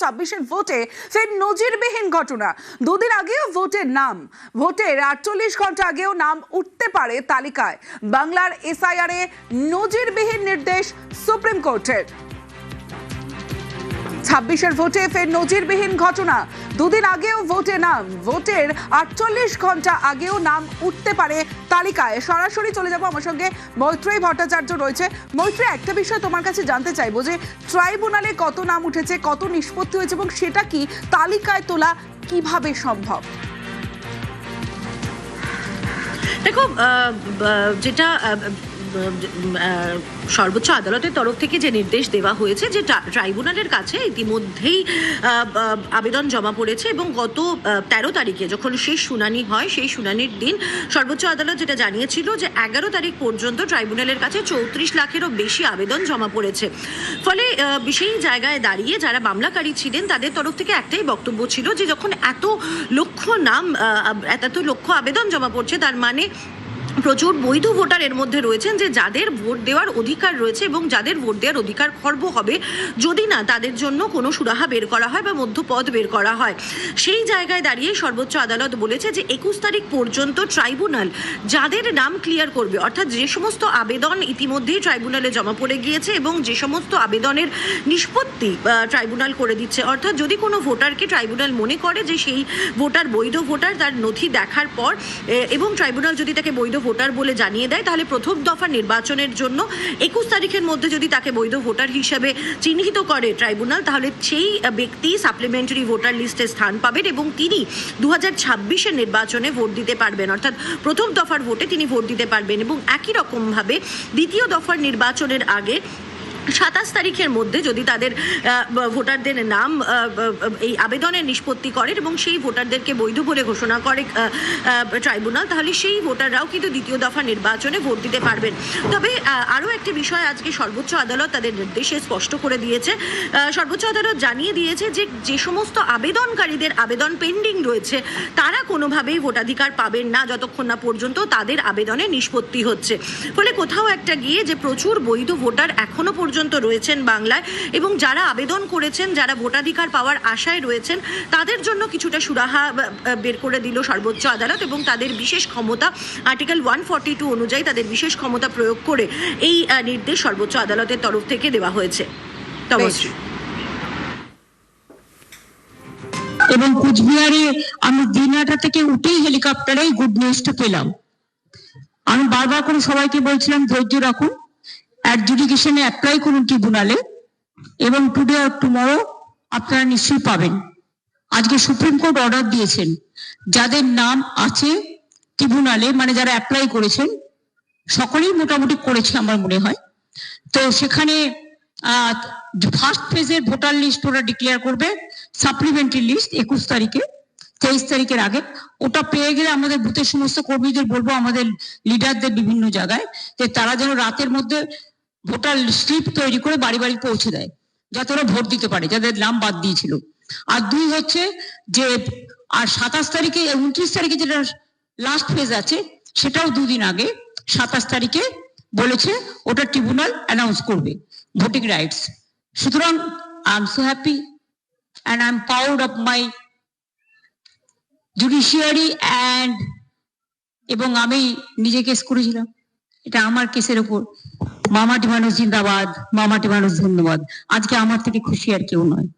2026-এর ভোটে ফের নজিরবিহীন ঘটনা। দুদিন আগেও ভোটের 48 ঘন্টা আগেও নাম উঠতে পারে তালিকায়। বাংলার এসআইআর এ নজিরবিহীন নির্দেশ সুপ্রিম কোর্টের। 26-এর ভোটে ফের নজিরবিহীন ঘটনা। দুদিন আগেও ভোটের 48 ঘন্টা আগেও নাম উঠতে পারে তালিকায়। সরাসরি চলে যাব, আমার সঙ্গে মৈত্রেয়ী ভট্টাচার্য রয়েছে। মৈত্রেয়ী, একটা বিষয় তোমার কাছে জানতে চাইবো যে ট্রাইব্যুনালে কত নাম উঠেছে, কত নিষ্পত্তি হয়েছে এবং সেটা কি তালিকায় তোলা কিভাবে সম্ভব? দেখো, যেটা সর্বোচ্চ আদালতের তরফ থেকে যে নির্দেশ দেওয়া হয়েছে যে ট্রাইব্যুনালের কাছে ইতিমধ্যেই আবেদন জমা পড়েছে এবং গত 13 তারিখে যখন শেষ শুনানি হয়, সেই শুনানির দিন সর্বোচ্চ আদালত যেটা জানিয়েছিল যে 11 তারিখ পর্যন্ত ট্রাইব্যুনালের কাছে 34 লাখেরও বেশি আবেদন জমা পড়েছে। ফলে সেই জায়গায় দাঁড়িয়ে যারা মামলাকারী ছিলেন তাদের তরফ থেকে একটাই বক্তব্য ছিল যে যখন এত লক্ষ আবেদন জমা পড়ছে, তার মানে প্রচুর বৈধ ভোটার এর মধ্যে রয়েছেন যে যাদের ভোট দেওয়ার অধিকার রয়েছে এবং যাদের ভোট দেওয়ার অধিকার খর্ব হবে যদি না তাদের জন্য কোনো সুরাহা বের করা হয় বা মধ্যপথ বের করা হয়। সেই জায়গায় দাঁড়িয়ে সর্বোচ্চ আদালত বলেছে যে 21 তারিখ পর্যন্ত ট্রাইব্যুনাল যাদের নাম ক্লিয়ার করবে, অর্থাৎ যে সমস্ত আবেদন ইতিমধ্যেই ট্রাইব্যুনালে জমা পড়ে গিয়েছে এবং যে সমস্ত আবেদনের নিষ্পত্তি ট্রাইব্যুনাল করে দিচ্ছে, অর্থাৎ যদি কোনো ভোটারকে ট্রাইব্যুনাল মনে করে যে সেই ভোটার বৈধ ভোটার, তার নথি দেখার পর এবং ট্রাইব্যুনাল যদি তাকে বৈধ ভোটার বলে জানিয়ে দেয়, তাহলে প্রথম দফা নির্বাচনের জন্য 21 তারিখের মধ্যে যদি তাকে বৈধ ভোটার হিসেবে চিহ্নিত করে ট্রাইব্যুনাল, তাহলে সেই ব্যক্তি সাপ্লিমেন্টারি ভোটার লিস্টে স্থান পাবেন এবং তিনি 2026-এর নির্বাচনে ভোট দিতে পারবেন, অর্থাৎ প্রথম দফার ভোটে তিনি ভোট দিতে পারবেন। এবং একই রকমভাবে দ্বিতীয় দফার নির্বাচনের আগে 27 তারিখের মধ্যে যদি তাদের ভোটারদের নাম এই আবেদনের নিষ্পত্তি করেন এবং সেই ভোটারদেরকে বৈধ বলে ঘোষণা করে ট্রাইব্যুনাল, তাহলে সেই ভোটাররাও কিন্তু দ্বিতীয় দফা নির্বাচনে ভোট দিতে পারবেন। তবে আরও একটি বিষয় আজকে সর্বোচ্চ আদালত তাদের নির্দেশে স্পষ্ট করে দিয়েছে। সর্বোচ্চ আদালত জানিয়ে দিয়েছে যে যে সমস্ত আবেদনকারীদের আবেদন পেন্ডিং রয়েছে তারা কোনোভাবেই ভোটাধিকার পাবেন না যতক্ষণ না পর্যন্ত তাদের আবেদনে নিষ্পত্তি হচ্ছে। ফলে কোথাও একটা গিয়ে যে প্রচুর বৈধ ভোটার এখনো পর্যন্ত রয়েছেন বাংলায় এবং যারা আবেদন করেছেন, যারা ভোটাধিকার পাওয়ার আশায় রয়েছেন, তাদের জন্য কিছুটা সুরাহা বের করে দিল সর্বোচ্চ আদালত এবং তাদের বিশেষ ক্ষমতা আর্টিকেল 142 অনুযায়ী তাদের বিশেষ ক্ষমতা প্রয়োগ করে এই নির্দেশ সর্বোচ্চ আদালতের তরফ থেকে দেওয়া হয়েছে। এবং কুচবিহারে আমি দিনহাটা থেকে উঠেই হেলিকপ্টারে গুড নিউজটা পেলাম। আমি বারবার করে সবাইকে বলছিলাম ধৈর্য রাখুন, অ্যাডজুডিকেশনে অ্যাপ্লাই করুন ট্রিব্যুনালে এবং টুডে অর টুমরো আপনারা নিশ্চয়ই পাবেন। আজকে সুপ্রিম কোর্ট অর্ডার দিয়েছেন যাদের নাম আছে ট্রিব্যুনালে, মানে যারা অ্যাপ্লাই করেছেন সকলেই মোটামুটি করেছে আমার মনে হয়। তো সেখানে ফার্স্ট ফেজের ভোটার লিস্ট ওরা ডিক্লেয়ার করবে, সাপ্লিমেন্টারি লিস্ট 21 তারিখে, 23 তারিখের আগে। ওটা পেয়ে গেলে আমাদের বুথের সমস্ত কর্মীদের বলবো, আমাদের লিডারদের বিভিন্ন জায়গায়, যে তারা যেন রাতের মধ্যে ভোটার স্লিপ তৈরি করে বাড়ি বাড়ি পৌঁছে দেয় যাতে ওরা ভোট দিতে পারে যাদের নাম বাদ দিয়েছিল। আর 2 হচ্ছে যে 27 তারিখে 29 তারিখে যেটা লাস্ট ফেজ আছে সেটাও 2 দিন আগে 27 তারিখে বলেছে ওটা ট্রিব্যুনাল অ্যানাউন্স করবে ভোটিং রাইটস। সুতরাং I am so happy and I'm proud of my judiciary and এবং আমি নিজে কেস করেছিলাম, এটা আমার কেসের উপর। মামাটি মানুষ জিন্দাবাদ, মামাটি মানুষ ধন্যবাদ। আজকে আমার থেকে খুশি আর কেউ নয়।